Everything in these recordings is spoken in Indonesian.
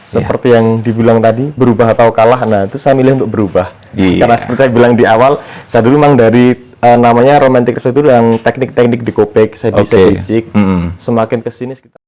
Seperti yang dibilang tadi, berubah atau kalah. Nah, itu saya milih untuk berubah. Karena seperti saya bilang di awal, saya dulu memang dari namanya romantic rhapsody itu yang teknik-teknik decouplage, sedih-sedih. Semakin kesini kita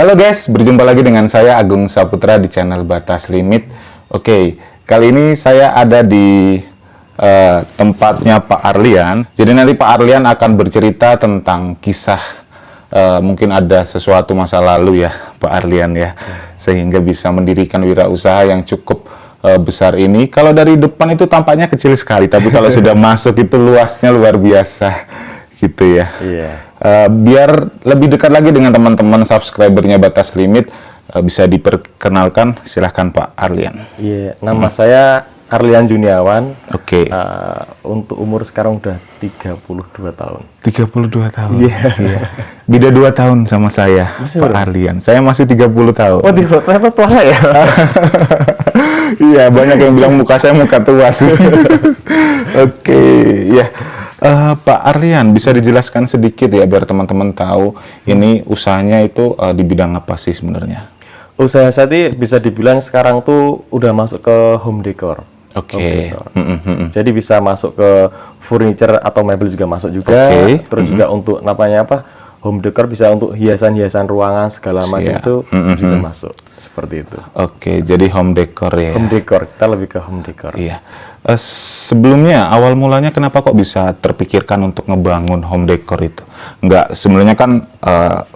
Halo guys, berjumpa lagi dengan saya Agung Saputra di channel Batas Limit. Oke, kali ini saya ada di tempatnya Pak Arlian. Jadi nanti Pak Arlian akan bercerita tentang kisah, mungkin ada sesuatu masa lalu ya Pak Arlian ya, sehingga bisa mendirikan wirausaha yang cukup besar ini. Kalau dari depan itu tampaknya kecil sekali, tapi kalau sudah masuk itu luasnya luar biasa gitu ya. Biar lebih dekat lagi dengan teman-teman subscribernya Batas Limit, bisa diperkenalkan, silahkan Pak Arlian. Nama saya Arlian Juniawan. Oke. Untuk umur sekarang udah 32 tahun. 32 tahun. Iya. Beda 2 tahun sama saya, Pak Arlian. Saya masih 30 tahun. Oh, ternyata tua ya. Iya, banyak yang bilang muka saya muka tua sih. Oke, ya. Pak Arlian, bisa dijelaskan sedikit ya biar teman-teman tahu ini usahanya itu di bidang apa sih sebenarnya? Usaha saya bisa dibilang sekarang tuh udah masuk ke home decor. Oke. Jadi bisa masuk ke furniture atau mebel juga masuk juga. Terus juga untuk namanya apa? Home decor bisa untuk hiasan-hiasan ruangan segala macam itu juga masuk seperti itu. Oke, jadi home decor ya. Home decor, kita lebih ke home decor. Iya. Sebelumnya awal mulanya kenapa kok bisa terpikirkan untuk ngebangun home decor itu? Enggak, sebenarnya kan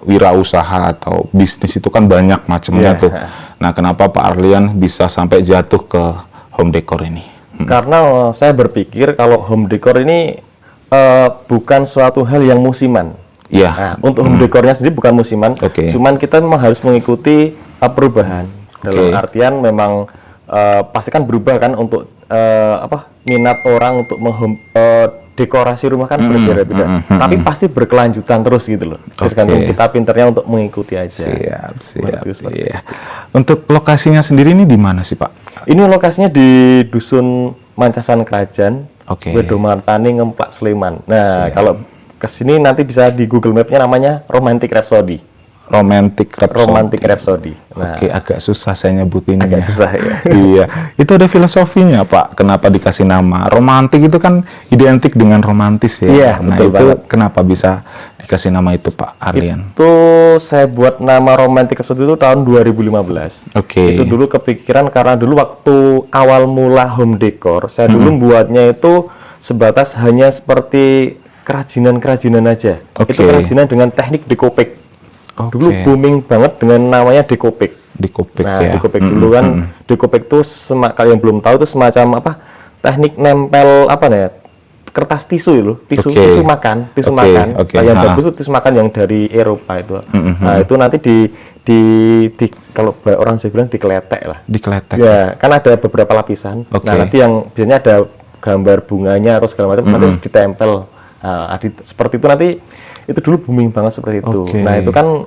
wirausaha atau bisnis itu kan banyak macamnya tuh. Nah, kenapa Pak Arlian bisa sampai jatuh ke home decor ini? Karena saya berpikir kalau home decor ini bukan suatu hal yang musiman. Iya. Nah, untuk home decornya sendiri bukan musiman, cuman kita memang harus mengikuti perubahan. Dalam artian memang pasti kan berubah kan untuk minat orang untuk dekorasi rumah kan berbeda-beda. Tapi pasti berkelanjutan terus gitu loh. Tergantung kita pinternya untuk mengikuti aja. Siap. Iya. Untuk lokasinya sendiri ini di mana sih Pak? Ini lokasinya di Dusun Mancasan Kerajaan, Wedomartani, Ngemplak, Sleman. Nah, kalau kesini nanti bisa di Google Map-nya namanya Romantic Rhapsody. Romantic Rhapsody. Nah, agak susah saya nyebutinnya. Agak susah ya. Iya. Itu ada filosofinya Pak. Kenapa dikasih nama? Romantik itu kan identik dengan romantis ya. Iya, nah betul itu banget. Kenapa bisa dikasih nama itu Pak Arlian? Itu saya buat nama Romantic Rhapsody itu tahun 2015. Itu dulu kepikiran karena dulu waktu awal mula home decor, saya dulu buatnya itu sebatas hanya seperti kerajinan-kerajinan aja. Itu kerajinan dengan teknik decouplage. Dulu booming banget dengan namanya decouplage. Nah, decouplage dulu kan, decouplage itu kalian belum tahu itu semacam apa? Teknik nempel kertas tisu itu, tisu makan. Yang bagus itu tisu makan yang dari Eropa itu. Nah, itu nanti di kalau orang saya bilang dikeletek lah. Dikeletek. Ya, kan ada beberapa lapisan. Nah, nanti yang biasanya ada gambar bunganya atau segala macam nanti ditempel. Nah, seperti itu nanti itu dulu booming banget seperti itu. Nah, itu kan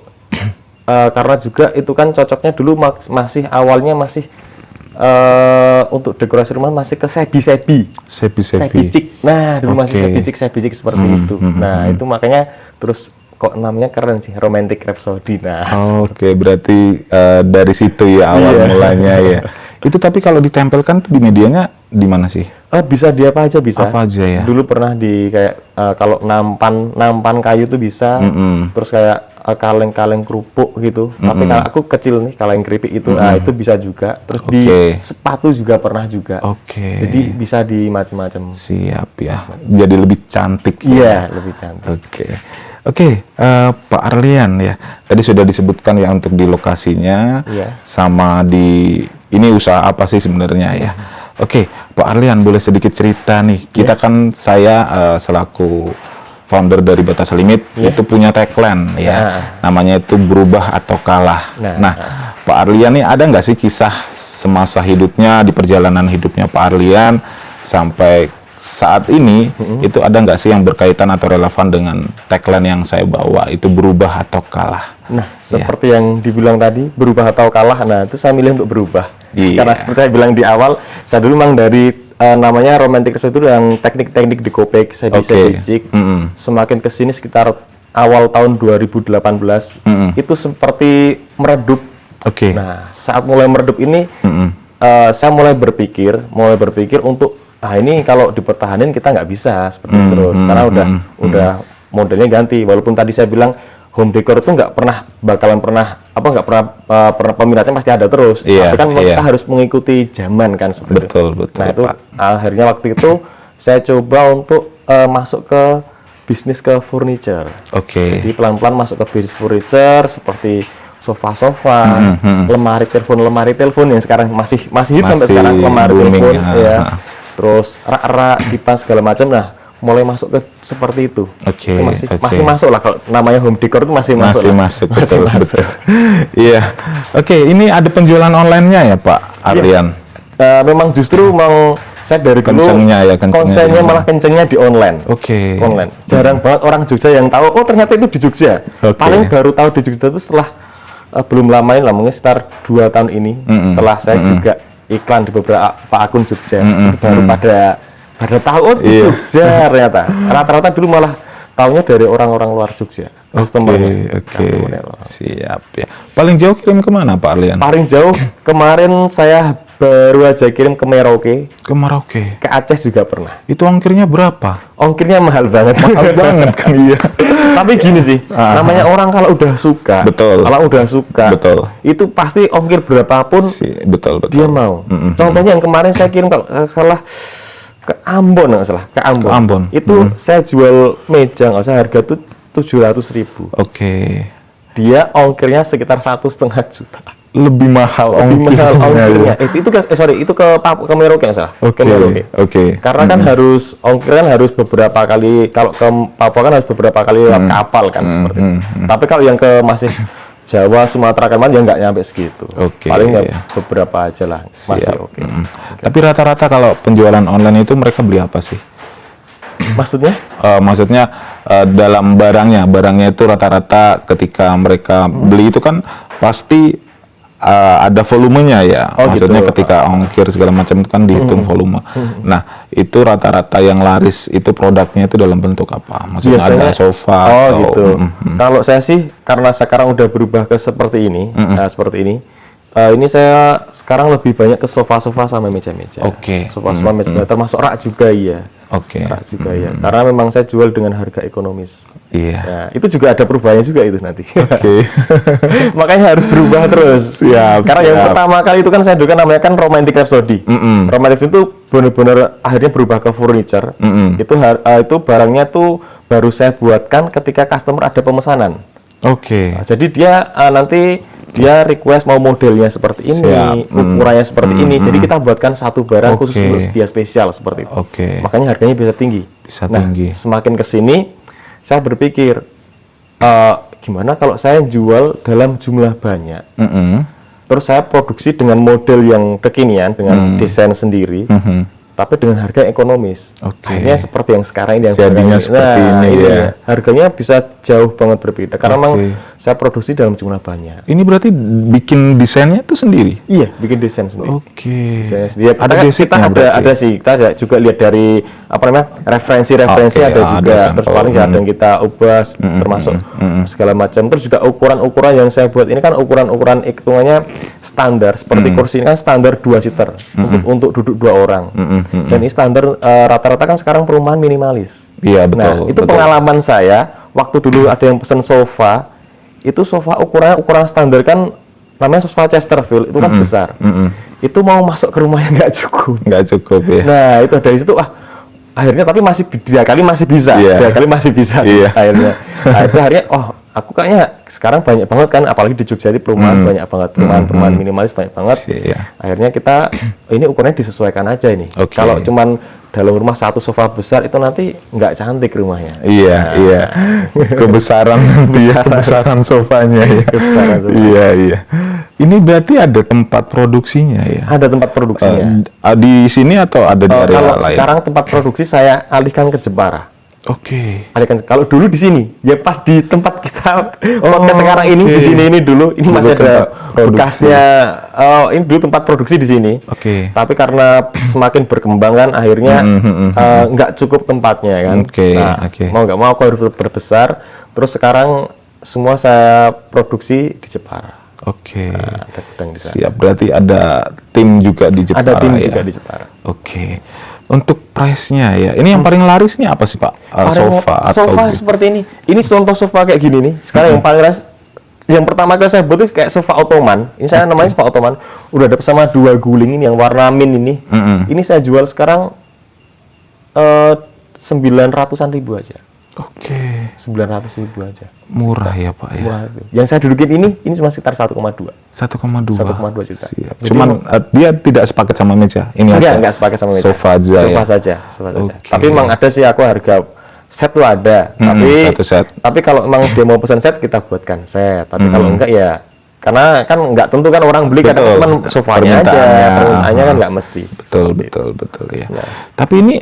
karena juga itu kan cocoknya dulu masih awalnya masih untuk dekorasi rumah masih ke sebi-cik. Nah, dulu masih sebi-cik seperti itu. Nah, itu makanya terus kok namanya keren sih, Romantic Rhapsody. Nah, berarti dari situ ya awal mulanya ya. Itu tapi kalau ditempelkan tuh di medianya di mana sih? Bisa di apa aja bisa. Apa aja ya? Dulu pernah di kayak kalau nampan kayu tuh bisa. Terus kayak kaleng-kaleng kerupuk gitu. Tapi kalau aku kecil nih kaleng keripik itu, nah itu bisa juga. Terus di sepatu juga pernah juga. Jadi bisa di macam-macam. Siap ya. Jadi lebih cantik. Iya, lebih cantik. Pak Arlian ya. Tadi sudah disebutkan ya untuk di lokasinya, sama di ini usaha apa sih sebenarnya ya. Pak Pak Arlian boleh sedikit cerita nih. Kita kan saya selaku founder dari Batas Limit itu punya tagline ya. Namanya itu berubah atau kalah. Nah, Pak Arlian nih ada nggak sih kisah semasa hidupnya, di perjalanan hidupnya Pak Arlian sampai saat ini itu ada nggak sih yang berkaitan atau relevan dengan tagline yang saya bawa itu berubah atau kalah? Nah, seperti yang dibilang tadi, berubah atau kalah, nah itu saya milih untuk berubah. Karena seperti saya bilang di awal, saya dulu memang dari namanya Romantic Rhapsody itu yang teknik-teknik di Kopek, saya bisa bicik. Semakin kesini sekitar awal tahun 2018, itu seperti meredup. Nah, saat mulai meredup ini, saya mulai berpikir untuk ini kalau dipertahanin kita nggak bisa seperti itu terus, karena udah modelnya ganti. Walaupun tadi saya bilang home decor itu nggak pernah peminatnya pasti ada terus, tapi kan kita harus mengikuti zaman kan seperti itu. Nah itu akhirnya waktu itu saya coba untuk masuk ke bisnis ke furniture. Jadi pelan-pelan masuk ke bisnis furniture seperti sofa-sofa, lemari telepon yang sekarang masih hit sampai sekarang, lemari telepon ya. Terus rak-rak, kipas segala macam. Nah, mulai masuk ke seperti itu. Masih masuk lah, kalau namanya home decor itu masih masuk. Betul. Iya. Ini ada penjualan online-nya ya Pak Arlian? Memang justru saya dari dulu konsennya malah kencengnya di online. Online. Jarang banget orang Jogja yang tahu, oh ternyata itu di Jogja. Paling baru tahu di Jogja itu setelah belum lama ini lah, mungkin sekitar 2 tahun ini, setelah saya juga iklan di beberapa akun Jogja, baru pada tahu di Jogja ternyata. Rata-rata dulu malah tahunya dari orang-orang luar Jogja. Siap ya. Paling jauh kirim kemana Pak Arlian? Paling jauh kemarin saya baru aja kirim ke Merauke. Ke Aceh juga pernah. Itu ongkirnya berapa? Ongkirnya mahal banget. Mahal banget kan, iya. Tapi gini sih, namanya orang kalau udah suka, itu pasti ongkir berapapun dia mau. Contohnya yang kemarin saya kirim kalau salah ke Ambon, itu saya jual meja nggak usah harga tuh 700.000. Dia ongkirnya sekitar 1,5 juta. Lebih mahal ongkirnya. Itu ke Merauke nggak salah. Karena kan harus beberapa kali, kalau ke Papua kan harus beberapa kali lewat kapal kan seperti itu. Tapi kalau yang ke masih Jawa, Sumatera, Kalimantan ya nggak nyampe segitu. Paling beberapa aja lah, masih Tapi rata-rata kalau penjualan online itu mereka beli apa sih? Maksudnya? Maksudnya dalam barangnya itu rata-rata ketika mereka beli itu kan pasti ada volumenya ya, maksudnya ketika ongkir segala macam itu kan dihitung volume. Nah itu rata-rata yang laris itu produknya itu dalam bentuk apa? Maksudnya biasanya, ada sofa atau, Kalau saya sih karena sekarang udah berubah ke seperti ini, ini saya sekarang lebih banyak ke sofa-sofa sama meja-meja. Sofa-sofa, meja-meja, termasuk rak juga ya. Rak juga ya. Karena memang saya jual dengan harga ekonomis. Nah, itu juga ada perubahannya juga itu nanti. Makanya harus berubah terus. Karena yang pertama kali itu kan saya dulu kan namanya kan Romantic Rhapsody. Romantic itu benar-benar akhirnya berubah ke furniture. Itu barangnya tuh baru saya buatkan ketika customer ada pemesanan. Nah, jadi dia nanti dia request mau modelnya seperti ini, ukurannya seperti ini. Jadi kita buatkan satu barang khusus untuk dia spesial seperti itu. Makanya harganya bisa tinggi. Semakin kesini, saya berpikir gimana kalau saya jual dalam jumlah banyak, terus saya produksi dengan model yang kekinian, dengan desain sendiri. Tapi dengan harga ekonomis. Akhirnya seperti yang sekarang ini yang jadinya seperti ini ya. Harganya bisa jauh banget berbeda karena memang saya produksi dalam jumlah banyak. Ini berarti bikin desainnya itu sendiri? Iya, bikin desain sendiri. Desain sendiri. Ada sih, kita juga lihat dari referensi ada juga. Terus paling ada yang kita ubah termasuk segala macam. Terus juga ukuran-ukuran yang saya buat ini kan ukuran-ukuran hitungannya standar. Seperti kursi ini kan standar 2 seater untuk duduk 2 orang. Dan ini standar rata-rata kan sekarang perumahan minimalis. Iya, betul. Nah, itu pengalaman saya waktu dulu ada yang pesan sofa, itu sofa ukuran standar kan namanya sofa Chesterfield, itu kan besar. Itu mau masuk ke rumahnya nggak cukup ya. Nah, itu dari situ akhirnya tapi masih 3 kali masih bisa. Akhirnya. Nah, itu akhirnya aku kayaknya sekarang banyak banget kan, apalagi di Jogja di perumahan banyak banget, perumahan minimalis banyak banget. Akhirnya kita ini ukurannya disesuaikan aja ini. Kalau cuman dalam rumah satu sofa besar itu nanti nggak cantik rumahnya. Iya. Kebesaran sofanya ya. Iya. Ini berarti ada tempat produksinya ya? Ada tempat produksinya. Di sini atau ada di area kalau lain? Sekarang tempat produksi saya alihkan ke Jepara. Alihkan. Kalau dulu di sini, ya pas di tempat kita podcast sekarang ini di sini ini dulu ini masih ada bekasnya. Ini dulu tempat produksi di sini. Tapi karena semakin berkembang kan, akhirnya nggak cukup tempatnya kan. Mau nggak mau aku harus berbesar. Terus sekarang semua saya produksi di Jepara. Ada gudang di sana. Siap, berarti ada tim juga di Jepara. Ada tim juga di Jepara. Untuk price-nya ya, ini yang paling laris nih apa sih Pak? Sofa seperti ini. Ini contoh sofa kayak gini nih. Sekarang yang paling laris, yang pertama kali saya buat itu kayak sofa Ottoman. Ini saya namanya sofa Ottoman. Udah ada bersama 2 guling ini yang warna mint ini. Ini saya jual sekarang 900-an ribu aja. 900.000 aja. Murah ya Pak ya. Murah. Yang saya dudukin ini cuma sekitar 1,2. 1,2 juta. Siap. Cuman dia tidak sepaket sama meja. Ini enggak sepaket sama meja. Sofa aja. Sofa saja. Tapi memang ada sih aku harga set tuh ada. Satu set. Tapi kalau memang dia mau pesan set kita buatkan set. Tapi kalau enggak ya karena kan nggak tentu kan orang beli kadang cuma sofanya aja, permintaannya kan nggak mesti. Betul ya. Tapi ini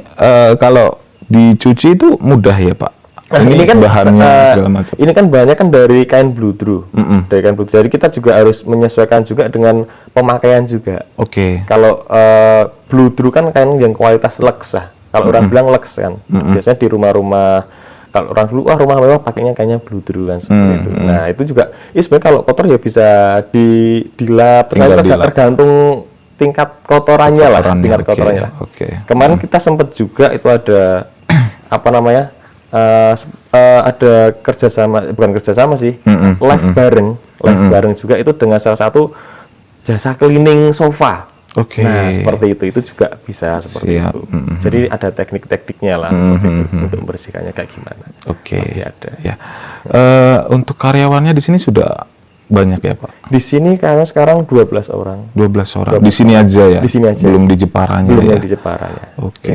kalau dicuci itu mudah ya Pak? Ini kan bahannya segala macam. Ini kan bahannya kan dari kain bludru. Dari kain bludru. Jadi kita juga harus menyesuaikan juga dengan pemakaian juga. Kalau bludru kan kain yang kualitas lux lah. Kalau orang bilang lux kan. Biasanya di rumah-rumah, kalau orang dulu rumah mewah pakainya kayaknya bludru kan seperti itu. Nah, itu juga sebenarnya kalau kotor ya bisa dilap, tergantung tingkat kotorannya lah, kotorannya lah. Kemarin kita sempat juga itu ada apa namanya? Ada bukan kerjasama sih, live bareng juga itu dengan salah satu jasa cleaning sofa. Nah seperti itu juga bisa seperti itu. Jadi ada teknik-tekniknya lah untuk membersihkannya kayak gimana. Ada. Ya. Untuk karyawannya di sini sudah banyak ya Pak? Di sini karena sekarang 12 orang. 12 orang. Di sini aja ya? Di sini aja. Belum di Jeparanya Belum ya? Di Jeparanya.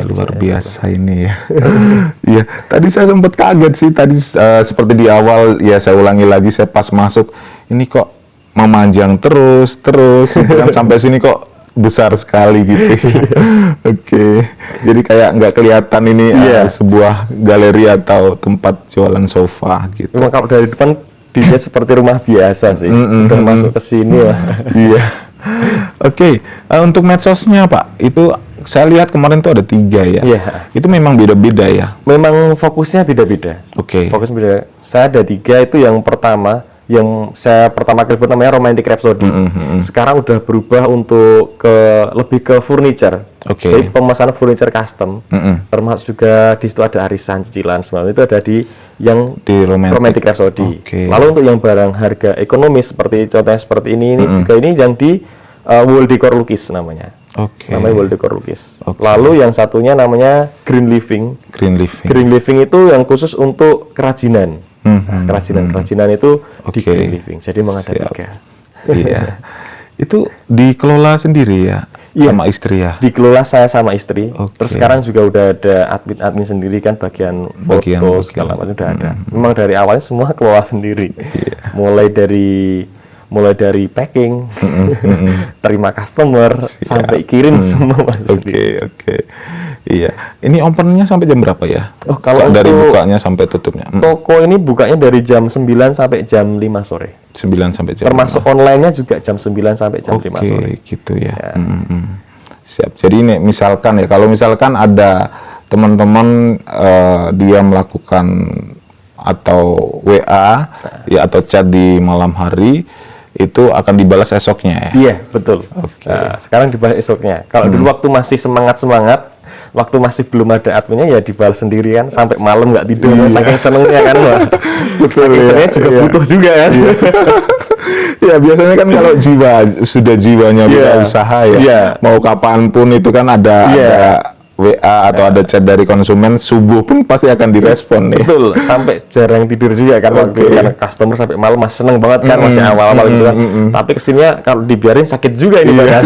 Luar biasa ini ya. Iya, tadi saya sempat kaget sih tadi seperti di awal ya, saya ulangi lagi, saya pas masuk ini kok memanjang terus gitu kan sampai sini kok besar sekali gitu. Jadi kayak nggak kelihatan ini sebuah galeri atau tempat jualan sofa gitu. Memang kalau dari depan dilihat seperti rumah biasa sih. Udah masuk ke sini lah. Iya. Untuk medsosnya Pak, itu saya lihat kemarin tuh ada 3 ya. Itu memang beda-beda ya? Memang fokusnya beda-beda. Fokus beda. Saya ada 3, itu yang pertama. Yang saya pertama kali buat namanya Romantic Rhapsody. Sekarang udah berubah untuk lebih ke furniture. Jadi pemesanan furniture custom. Termasuk juga di situ ada arisan, cicilan, semua itu ada di Romantic Rhapsody. Lalu untuk yang barang harga ekonomis seperti contohnya seperti ini juga ini yang di Wall Decor Lukis namanya. Namanya Wall Decor Lukis. Lalu yang satunya namanya Green Living. Green Living itu yang khusus untuk kerajinan. Kerajinan itu di Green Living. Jadi memang ada 3. Iya. Itu dikelola sendiri ya? Sama istri ya? Dikelola saya sama istri. Terus sekarang juga udah ada admin sendiri kan, bagian foto segala macam udah ada. Memang dari awalnya semua kelola sendiri. Mulai dari packing, terima customer, sampai kirim semua. Iya. Ini opennya sampai jam berapa ya? Kalau dari bukanya sampai tutupnya? Toko ini bukanya dari jam 9 sampai jam 5 sore. 9 sampai jam Termasuk 5. Online-nya juga jam 9 sampai jam 5 sore. Gitu ya. Siap. Jadi ini misalkan ya, kalau misalkan ada teman-teman dia melakukan atau WA ya atau chat di malam hari, itu akan dibalas esoknya ya? Iya, betul. Nah, sekarang dibalas esoknya. Kalau dulu waktu masih semangat, waktu masih belum ada adminnya ya dibalas sendiri kan, sampai malam nggak tidur, saking senengnya kan. Saking senengnya juga butuh juga kan. Ya biasanya kan kalau jiwanya usaha ya, mau kapanpun itu kan ada WA atau ada chat dari konsumen, subuh pun pasti akan direspon nih. Betul, sampai jarang tidur juga kan waktu karena customer sampai malam masih seneng banget kan, masih awal-awal gitu kan. Tapi kesininya kalau dibiarin sakit juga ini badan.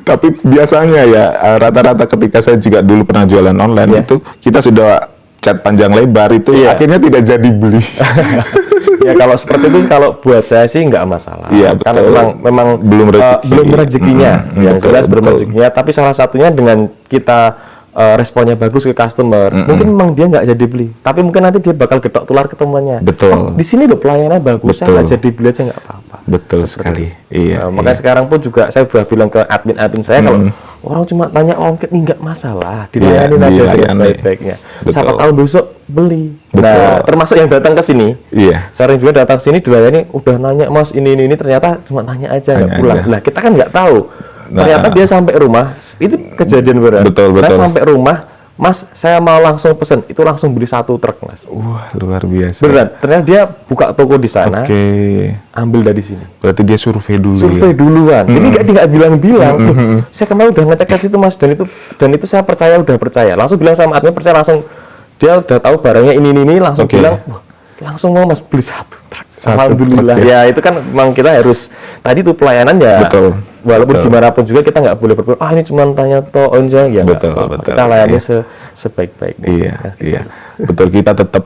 Tapi biasanya ya rata-rata ketika saya juga dulu pernah jualan online itu kita sudah chat panjang lebar itu akhirnya tidak jadi beli. Ya kalau seperti itu kalau buat saya sih nggak masalah. Iya, karena memang belum rezekinya. Yang jelas belum rezekinya. Tapi salah satunya dengan kita responnya bagus ke customer, mungkin memang dia nggak jadi beli. Tapi mungkin nanti dia bakal gedok tular ke temannya. Betul. Di sini loh pelayanannya bagus, saya nggak jadi beli aja nggak apa-apa. Betul sekali. Iya. Makanya sekarang pun juga saya sudah bilang ke admin saya kalau orang cuma tanya ongkir ini nggak masalah, dilayanin aja dengan baik-baiknya. Siapa tahu besok beli. Nah, termasuk yang datang ke sini. Iya. Sering juga datang ke sini dilayani, udah nanya Mas ini ternyata cuma nanya aja nggak pulang. Nah, kita kan nggak tahu. Ternyata dia sampai rumah, itu kejadian benar. Betul. Saya sampai rumah, Mas, saya mau langsung pesen, itu langsung beli 1 truk, Mas. Wah, luar biasa. Beneran, ternyata dia buka toko di sana, ambil dari sini. Berarti dia survei dulu. Survei duluan. Jadi dia nggak bilang-bilang. Saya kemarin udah ngecek ke situ, Mas, dan itu saya udah percaya. Langsung bilang sama admin, percaya langsung. Dia udah tahu barangnya ini, langsung bilang, wah, langsung mau Mas beli 1 truk. Alhamdulillah. Ya, itu kan memang kita harus tadi tuh pelayanan ya. Betul. Walaupun gimana pun juga kita nggak boleh berpikir ini cuma tanya toh aja ya. Betul. Kita layani sebaik-baiknya. Iya. Betul, kita tetap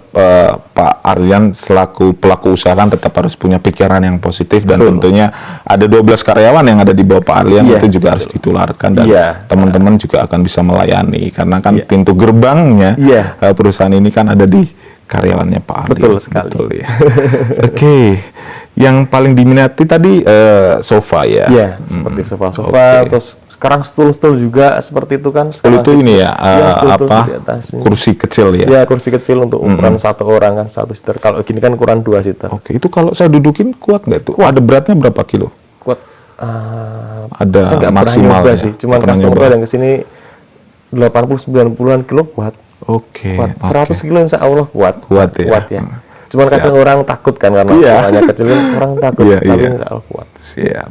Pak Arlian selaku pelaku usaha kan tetap harus punya pikiran yang positif dan tentunya ada 12 karyawan yang ada di bawah Pak Arlian itu juga harus ditularkan dan teman-teman juga akan bisa melayani karena kan pintu gerbangnya perusahaan ini kan ada di karyawannya Pak Arlian. Betul sekali. Betul ya. Oke. Yang paling diminati tadi sofa ya. Iya, seperti sofa-sofa, terus sekarang stul-stul juga seperti itu kan. Stul itu ini ya, kursi kecil ya. Iya, kursi kecil untuk ukuran 1 orang kan, 1 seater. Kalau gini kan ukuran 2 seater. Oke, itu kalau saya dudukin kuat nggak tuh? Ada beratnya berapa kilo? Kuat. Ada saya maksimal ya? sih. Cuman customer yang kesini 80-90an kilo kuat. Oke. 100 kilo insya Allah kuat. Kuat ya. Cuman kadang orang takut kan karena ukurannya kecil kan orang takut, tapi insya Allah kuat. Siap.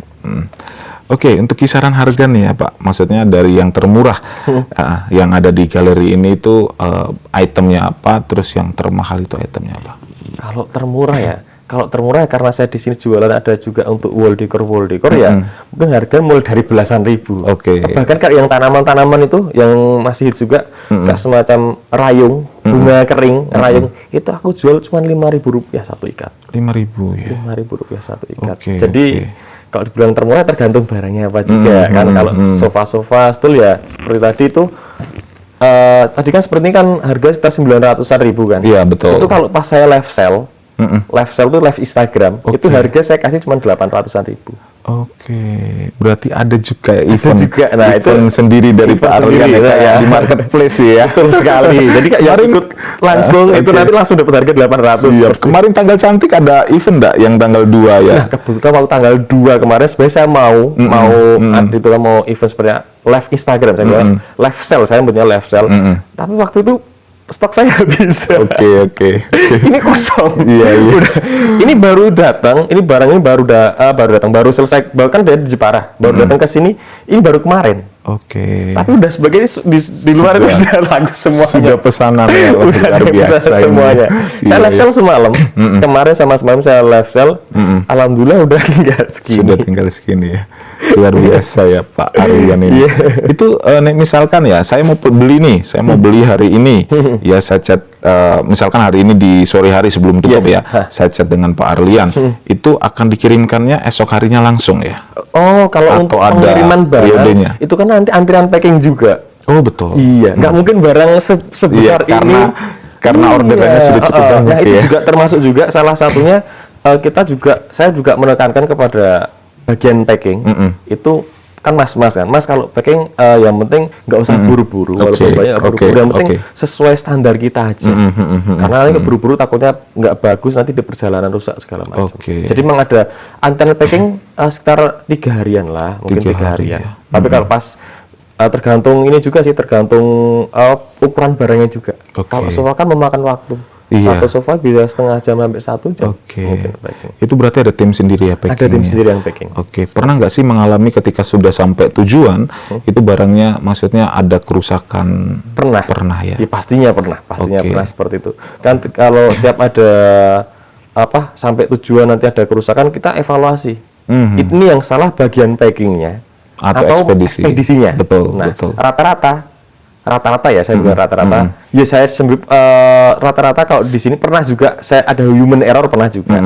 Oke, untuk kisaran harga nih ya Pak, maksudnya dari yang termurah yang ada di galeri ini itu itemnya apa, terus yang termahal itu itemnya apa? Kalau termurah ya, karena saya di sini jualan ada juga untuk wall decor ya, mungkin harga mulai dari belasan ribu. Bahkan kayak yang tanaman-tanaman itu yang masih hit juga, kayak semacam rayung, bunga kering, rayung, itu aku jual cuma Rp5.000 1 ikat. Rp5.000 ya? Rp5.000 1 ikat. Jadi kalau dibilang termurah tergantung barangnya apa juga kan. Kalau sofa-sofa, stul ya seperti tadi itu. Tadi kan seperti ini kan harga sekitar 900-an ribu kan. Iya betul. Itu kalau pas saya live sell itu live Instagram, itu harga saya kasih cuma 800-an ribu. Berarti ada juga ya event itu sendiri dari Pak Arlian ya, di marketplace ya. Betul sekali. Jadi yang ikut langsung itu nanti langsung dapat harga 800. Kemarin tanggal cantik ada event enggak yang tanggal 2 ya? Nah, kebetulan waktu tanggal 2 kemarin sebenarnya saya mau event seperti live Instagram saya bilang, live sale, saya punya live sale. Tapi waktu itu stok saya habis. Oke. Ini kosong. Iya. Ini baru datang, barang ini baru datang, baru selesai, bahkan dari Jepara, baru datang ke sini, ini baru kemarin. Tapi udah sebagai di luar itu sudah laku semuanya. Sudah pesanan ya, udah luar biasa semuanya. Saya live sale semalam. Kemarin sama semalam saya live sale. Alhamdulillah udah tinggal segini. Sudah tinggal segini ya. Luar biasa ya Pak Arlian ini. Itu misalkan ya, saya mau beli nih, saya mau beli hari ini. Ya saya chat, misalkan hari ini di sore hari sebelum tutup ya, saya chat dengan Pak Arlian. Itu akan dikirimkannya esok harinya langsung ya? Kalau untuk pengiriman barang, itu kan nanti antrian packing juga. Betul. Iya, nggak mungkin barang sebesar ini. Karena orderannya sudah cukup banyak. Nah itu juga termasuk juga salah satunya saya juga menekankan kepada bagian packing itu kan mas kan, Mas kalau packing yang penting nggak usah buru-buru, walaupun banyak buru-buru, yang penting sesuai standar kita aja. Karena nanti buru-buru takutnya nggak bagus, nanti di perjalanan rusak segala macam. Jadi memang ada antrian packing sekitar 3 harian lah, mungkin 3 harian. Tapi kalau pas tergantung ini juga sih, tergantung ukuran barangnya juga. Kalau sofa kan memakan waktu. Iya. Satu sofa bisa setengah jam sampai 1 jam. Oke. Mungkin packing. Itu berarti ada tim sendiri ya packing? Ada tim sendiri yang packing. Oke. Pernah nggak sih mengalami ketika sudah sampai tujuan, itu barangnya maksudnya ada kerusakan? Pernah. Pernah ya? Ya pastinya pernah Oke. pernah seperti itu. Kan kalau setiap ada sampai tujuan nanti ada kerusakan, kita evaluasi. Ini yang salah bagian packingnya Atau ekspedisinya. Betul, Nah, betul. rata-rata ya, saya bilang rata-rata. Ya saya rata-rata kalau di sini pernah juga saya ada human error pernah juga.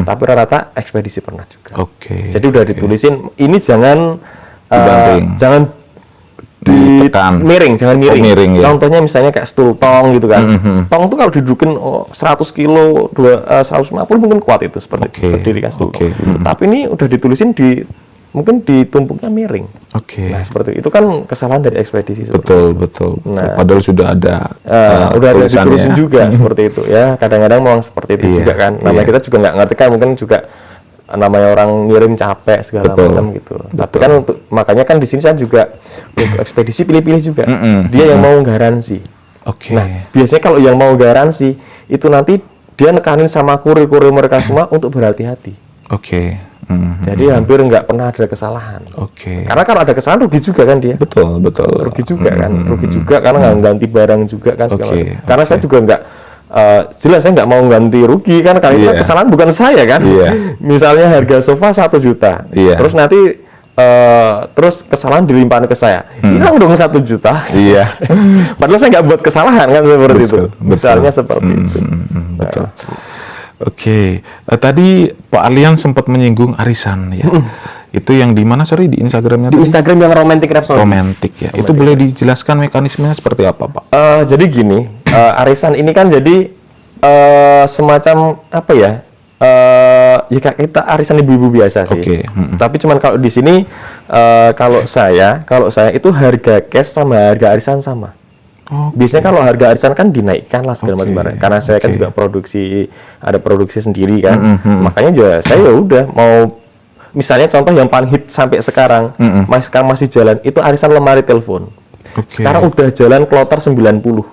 Tapi rata-rata ekspedisi pernah juga. Oke. Jadi udah ditulisin ini jangan Dibanting. jangan Ditekan. jangan miring. Oh, miring, ya. Contohnya misalnya kayak stool tong gitu kan. Tong tuh kalau didudukin 100 kilo, 150 mungkin kuat itu seperti itu, berdiri kan stool tong. Tapi ini udah ditulisin mungkin ditumpuknya miring. Oke. Nah, seperti itu kan kesalahan dari ekspedisi seperti Betul, itu. betul. Nah, Padahal sudah ada udah ada tulisannya. ditulisin juga seperti itu ya. Kadang-kadang memang seperti itu Iya, juga kan. Namanya kita juga nggak ngerti kan, mungkin juga namanya orang ngirim capek segala Betul, macam gitu. Tapi betul. kan makanya kan di sini saya juga untuk ekspedisi pilih-pilih juga. Dia yang mau garansi. Oke. Nah, biasanya kalau yang mau garansi itu nanti dia nekanin sama kurir-kurir mereka semua untuk berhati-hati. Oke. Jadi hampir nggak pernah ada kesalahan. Oke. Karena kalau ada kesalahan rugi juga kan dia. Betul, betul. Rugi juga kan, rugi juga karena nggak ganti barang juga kan segala Oke, macam. Karena saya juga nggak jelas saya nggak mau ganti rugi kan, karena itu Iya. kesalahan bukan saya kan. Iya. Misalnya harga sofa 1 juta, Iya. terus nanti terus kesalahan dilimpahkan ke saya, hilang dong 1 juta. Iya. Padahal saya nggak buat kesalahan kan seperti itu. Betul, Misalnya seperti itu. Betul. Oke. Tadi Pak Arlian sempat menyinggung arisan ya. Itu yang di mana, sorry, di Instagramnya? Di tadi? Instagram yang romantic Rhapsody. Romantic ya. Itu boleh dijelaskan mekanismenya seperti apa, Pak? Jadi gini, arisan ini kan jadi semacam apa ya? Ya kayak kita arisan ibu-ibu biasa sih. Oke, Tapi cuman kalau di sini kalau saya itu harga cash sama harga arisan sama. Biasanya kalau harga arisan kan dinaikkan lah segala macam barang. Karena saya kan juga ada produksi sendiri kan. Makanya ya saya udah mau, misalnya contoh yang paling hit sampai sekarang, sekarang masih jalan itu arisan lemari telepon. Sekarang udah jalan kloter 90.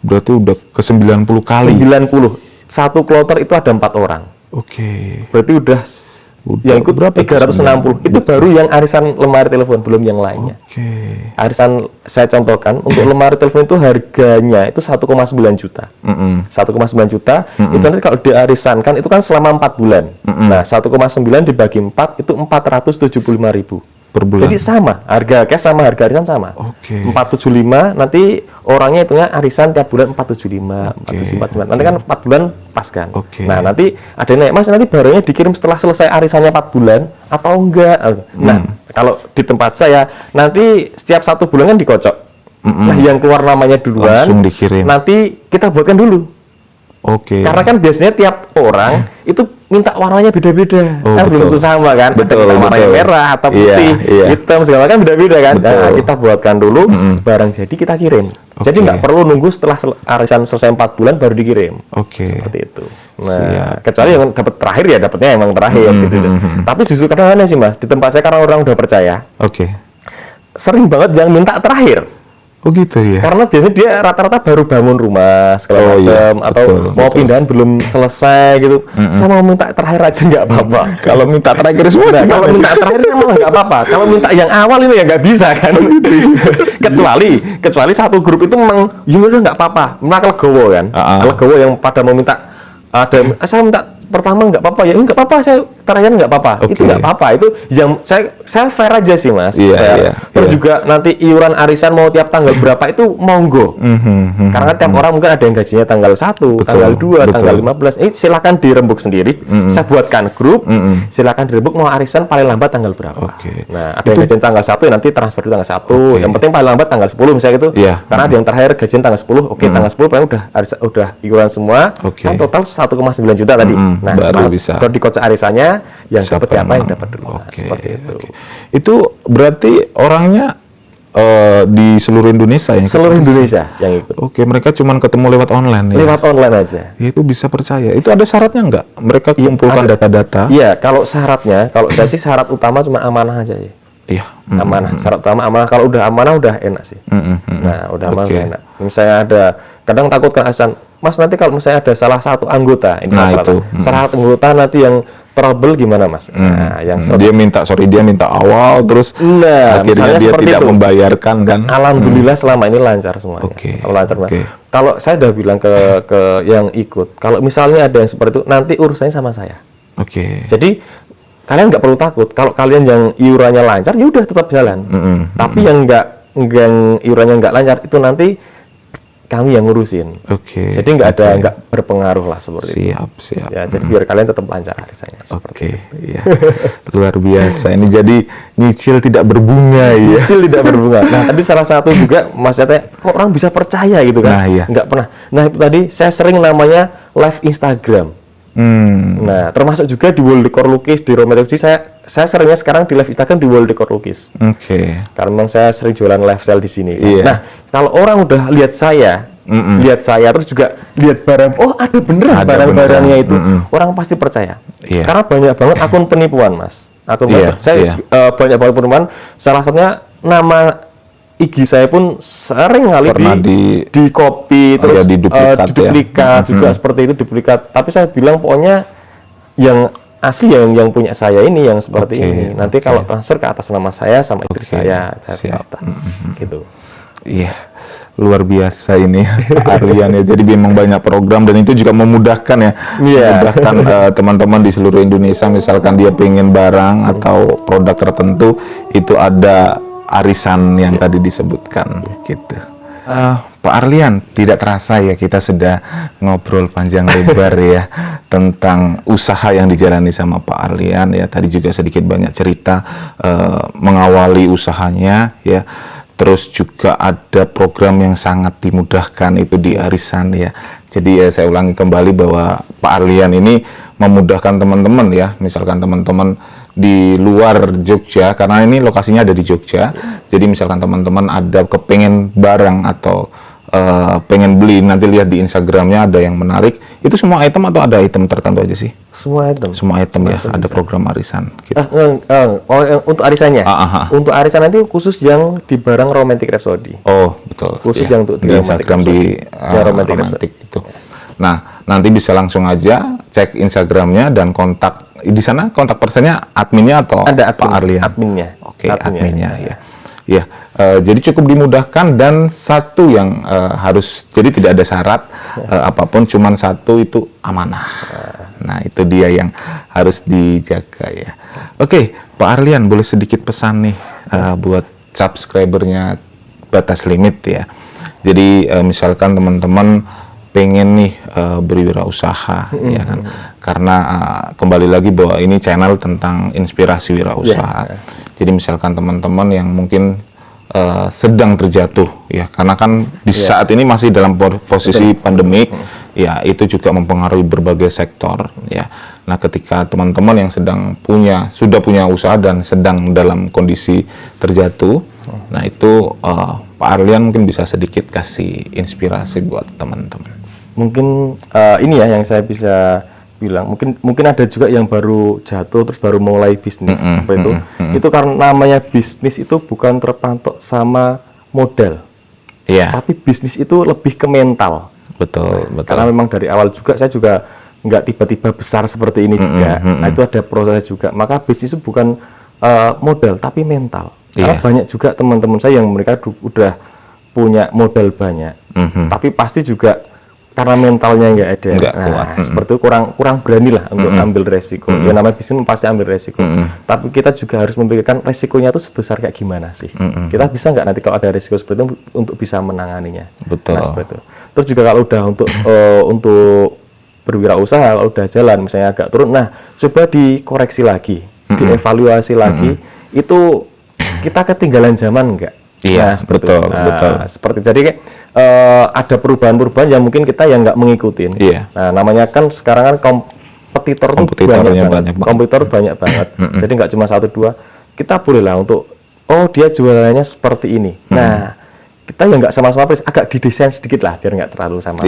Berarti udah ke 90 kali. 90. Satu kloter itu ada 4 orang. Oke. Berarti udah yang ikut berapa? 360. Itu baru yang arisan lemari telepon, belum yang lainnya. Oke. Arisan saya contohkan untuk lemari telepon itu harganya itu 1,9 juta. 1,9 juta itu nanti kalau diarisankan itu kan selama 4 bulan. Nah, 1,9 dibagi 4 itu 475.000 Per bulan. Jadi sama, harga cash sama harga arisan sama. Oke. 475 nanti orangnya hitungnya arisan tiap bulan 475, 475. Nanti kan 4 bulan pas kan. Oke. Nah, nanti ada yang naik, Mas, nanti barangnya dikirim setelah selesai arisannya 4 bulan atau enggak? Nah, kalau di tempat saya nanti setiap 1 bulan kan dikocok. Nah, yang keluar namanya duluan Langsung dikirim. nanti kita buatkan dulu. Oke. Karena kan biasanya tiap orang itu minta warnanya beda-beda, Oh, kan belum betul. tentu sama kan, Betul, ada warnanya betul. merah atau Iya, putih, iya. hitam segala kan beda-beda kan. Betul. Nah, kita buatkan dulu, barang jadi kita kirim. Jadi Oke. nggak perlu nunggu setelah arisan selesai 4 bulan baru dikirim. Oke. Seperti itu. Nah, Siap. kecuali yang dapat terakhir ya dapatnya emang terakhir gitu. Tapi justru kadang aneh sih, Mas, di tempat saya karena orang udah percaya, Oke. sering banget yang minta terakhir. Oh gitu ya. Karena biasanya dia rata-rata baru bangun rumah segala Oh, macam iya. atau Betul, mau betul. pindahan belum selesai gitu. Saya mau minta terakhir aja nggak apa-apa. Kalau minta terakhir semua Nah, gimana? kalau minta terakhir saya malah nggak apa-apa. Kalau minta yang awal itu ya nggak bisa kan. kecuali satu grup itu memang ya udah nggak apa-apa. Memang legowo kan. Legowo yang pada mau minta saya minta pertama nggak apa-apa ya nggak apa-apa, saya terakhir nggak apa-apa. Oke. Itu nggak apa-apa, itu yang saya fair aja sih, Mas. Iya, Fair. iya, Terus iya. juga nanti iuran arisan mau tiap tanggal berapa itu monggo. Karena kan tiap orang mungkin ada yang gajinya tanggal 1, tanggal 2, betul. tanggal 15. Silakan dirembuk sendiri. Saya buatkan grup. Silakan dirembuk mau arisan paling lambat tanggal berapa. Oke. Nah, ada yang gajian tanggal 1 ya nanti transfer di tanggal 1. Yang penting paling lambat tanggal 10 misalnya gitu. Iya. Karena ada yang terakhir gajian tanggal 10. Oke, tanggal 10 paling udah iuran semua. Oke. Kan total 1,9 juta tadi. Nah, baru bisa. Kalau dikocok arisannya yang dapat siapa yang menang? dapat dulu. Nah, Oke. seperti itu. Oke. Itu berarti orangnya di seluruh Indonesia yang ikut? Seluruh Indonesia yang ikut. Oke, mereka cuma ketemu lewat online ya. Lewat online aja. Ya, itu bisa percaya. Itu ada syaratnya nggak? Mereka kumpulkan ada. data-data. Iya, kalau syaratnya, kalau saya sih syarat utama cuma amanah aja ya. Iya. Amanah, syarat utama amanah. Kalau udah amanah udah enak sih. Nah, udah amanah Oke. udah enak. Misalnya ada, kadang takut kan arisan, Mas nanti kalau misalnya ada salah satu anggota ini Nah, itu. salah satu anggota nanti yang trouble gimana Mas? Nah, yang dia minta awal terus akhirnya misalnya dia seperti tidak itu. membayarkan kan. Alhamdulillah selama ini lancar semuanya. Oke. Lancar. Oke. Kalau saya udah bilang ke yang ikut, kalau misalnya ada yang seperti itu, nanti urusannya sama saya. Oke. Jadi kalian nggak perlu takut. Kalau kalian yang iurannya lancar, ya udah tetap jalan. Tapi yang iurannya nggak lancar itu nanti kami yang ngurusin. Oke. Jadi nggak berpengaruh lah seperti itu. Siap. Ya, jadi biar kalian tetap lancar arisannya. Oke, iya. Luar biasa. Ini jadi nyicil tidak berbunga ya. Nyicil tidak berbunga. Nah, tadi salah satu juga maksudnya kok orang bisa percaya gitu kan? Nah, iya. Nggak pernah. Nah, itu tadi saya sering namanya live Instagram. Nah, termasuk juga di World Decor Lukis, di Romantic saya seringnya sekarang di live Instagram di World Decor Lukis. Oke. Karena memang saya sering jualan lifestyle di sini. Iya. Nah, kalau orang udah lihat saya terus juga lihat barang, oh ada beneran barang-barangnya itu, orang pasti percaya. Iya. Karena banyak banget akun penipuan, Mas. Banyak banget penipuan. Salah satunya nama IG saya pun sering kali di copy terus diduplikat juga seperti itu duplikat. Tapi saya bilang pokoknya yang asli yang punya saya ini yang seperti ini. Nanti kalau transfer ke atas nama saya sama istri saya gitu. Iya. Luar biasa ini Pak Arlian ya. Jadi memang banyak program dan itu juga memudahkan ya. Memudahkan teman-teman di seluruh Indonesia, misalkan dia pengen barang atau produk tertentu itu ada arisan yang tadi disebutkan gitu. Pak Arlian, tidak terasa ya kita sudah ngobrol panjang lebar ya tentang usaha yang dijalani sama Pak Arlian ya. Tadi juga sedikit banyak cerita mengawali usahanya ya. Terus juga ada program yang sangat dimudahkan itu di arisan ya. Jadi ya saya ulangi kembali bahwa Pak Arlian ini memudahkan teman-teman ya. Misalkan teman-teman di luar Jogja, karena ini lokasinya ada di Jogja. Jadi misalkan teman-teman ada kepengen barang atau pengen beli, nanti lihat di Instagramnya ada yang menarik. Itu semua item atau ada item tertentu aja sih? Semua item. Semua item ya, ada program arisan. Gitu. Untuk arisannya? Untuk arisan nanti khusus yang di barang Romantic Rhapsody. Oh betul. Khusus ya. yang untuk di Instagram di Romantic itu. Nah nanti bisa langsung aja cek Instagramnya dan kontak di sana. Kontak personnya adminnya atau ada Pak Arlian? Adminnya. Oke, adminnya ya. Ya, jadi cukup dimudahkan dan satu yang harus, jadi tidak ada syarat apapun, cuman satu itu amanah. Nah, itu dia yang harus dijaga ya. Oke, Pak Arlian boleh sedikit pesan nih buat subscribernya Batas Limit ya. Jadi misalkan teman-teman pengen nih berwirausaha ya kan, karena kembali lagi bahwa ini channel tentang inspirasi wirausaha. Jadi misalkan teman-teman yang mungkin sedang terjatuh ya, karena kan di saat ini masih dalam posisi pandemik ya, itu juga mempengaruhi berbagai sektor ya. Nah, ketika teman-teman yang sudah punya usaha dan sedang dalam kondisi terjatuh, nah itu Pak Arlian mungkin bisa sedikit kasih inspirasi buat teman-teman. Mungkin ini ya yang saya bisa bilang, mungkin ada juga yang baru jatuh terus baru mulai bisnis seperti itu. Itu karena namanya bisnis itu bukan terpatok sama modal. Tapi bisnis itu lebih ke mental. Betul. Karena memang dari awal juga saya juga nggak tiba-tiba besar seperti ini juga. Nah, itu ada proses juga. Maka bisnis itu bukan modal tapi mental. Karena banyak juga teman-teman saya yang mereka udah punya modal banyak, tapi pasti juga karena mentalnya nggak ada, seperti itu kurang berani lah untuk ambil resiko. Ya namanya bisnis pasti ambil resiko, tapi kita juga harus memikirkan resikonya itu sebesar kayak gimana sih. Kita bisa nggak nanti kalau ada resiko seperti itu untuk bisa menanganinya. Betul. Nah, seperti itu. Terus juga kalau udah untuk berwirausaha, kalau udah jalan misalnya agak turun, nah coba dikoreksi lagi, dievaluasi lagi, itu kita ketinggalan zaman nggak? Iya, betul. Seperti jadi kayak ada perubahan-perubahan yang mungkin kita yang nggak mengikutin. Nah, namanya kan sekarang kan kompetitor tuh banyak banget. Jadi nggak cuma 1-2. Kita boleh lah untuk dia jualannya seperti ini. Nah, kita yang nggak sama-sama agak didesain sedikit lah biar nggak terlalu sama.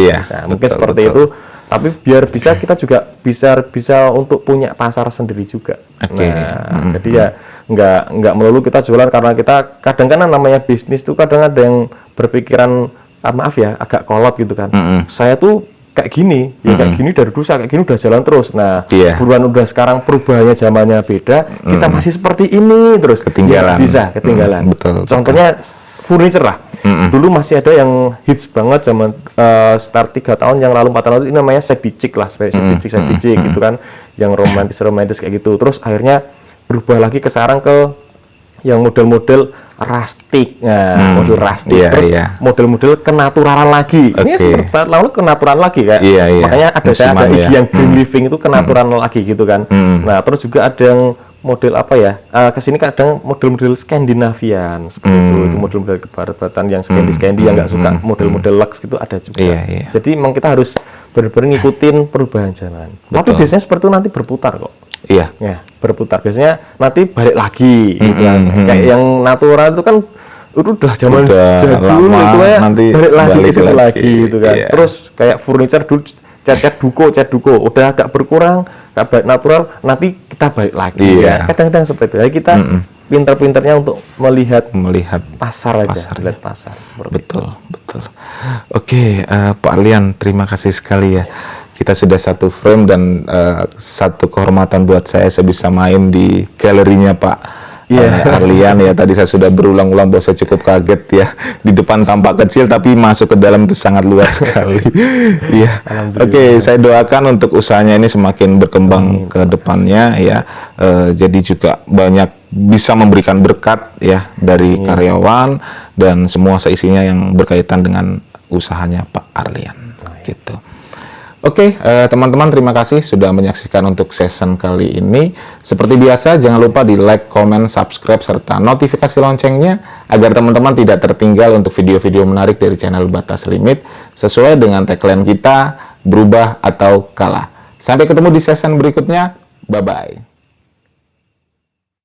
Mungkin seperti itu. Tapi biar bisa kita juga bisa untuk punya pasar sendiri juga. Jadi ya nggak melulu kita jualan, karena kita kadang kan namanya bisnis tuh kadang ada yang berpikiran maaf ya agak kolot gitu kan. Saya tuh kayak gini, ya kayak gini dari dulu kayak gini udah jalan terus. Nah, buruan udah sekarang perubahannya zamannya beda, kita masih seperti ini terus. Ketinggalan. Ya, bisa ketinggalan. Betul. Contohnya furniture lah. Dulu masih ada yang hits banget zaman start 3 tahun yang lalu, 4 tahun lalu, ini namanya sebicik lah, sebicik gitu kan, yang romantis kayak gitu. Terus akhirnya berubah lagi ke sekarang ke yang model-model rustic, model rustic, terus model-model kenaturalan lagi. Ini seperti saat lalu kenaturan lagi kayak, makanya ada yang green living itu kenaturan lagi gitu kan. Nah, terus juga ada yang model apa ya? Kesini kadang model-model Skandinavian seperti itu model-model kebarat-baratan yang Skandi yang nggak suka model-model lux gitu ada juga. Jadi memang kita harus benar-benar ngikutin perubahan zaman. Tapi biasanya seperti itu nanti berputar kok. Ya, berputar. Biasanya nanti balik lagi gitu kan. Kayak yang natural itu kan itu udah zaman jadul itu ya, nanti balik lagi ke situ lagi gitu kan. Terus kayak furniture dulu cat duko udah agak berkurang, agak baik natural, nanti kita balik lagi ya. Kadang-kadang seperti itu. Jadi kita pinter-pinternya untuk melihat pasar aja, lihat pasar seperti itu. Betul. Oke, Pak Arlian, terima kasih sekali ya. Kita sudah satu frame dan satu kehormatan buat saya bisa main di galerinya Pak Arlian ya. Tadi saya sudah berulang-ulang bahwa saya cukup kaget ya. Di depan tampak kecil tapi masuk ke dalam itu sangat luas sekali. Oke, saya doakan untuk usahanya ini semakin berkembang ke depannya ya. Jadi juga banyak bisa memberikan berkat ya dari karyawan dan semua seisinya yang berkaitan dengan usahanya Pak Arlian gitu. Oke, teman-teman, terima kasih sudah menyaksikan untuk season kali ini. Seperti biasa, jangan lupa di like, comment, subscribe, serta notifikasi loncengnya agar teman-teman tidak tertinggal untuk video-video menarik dari channel Batas Limit sesuai dengan tagline kita, berubah atau kalah. Sampai ketemu di season berikutnya. Bye-bye.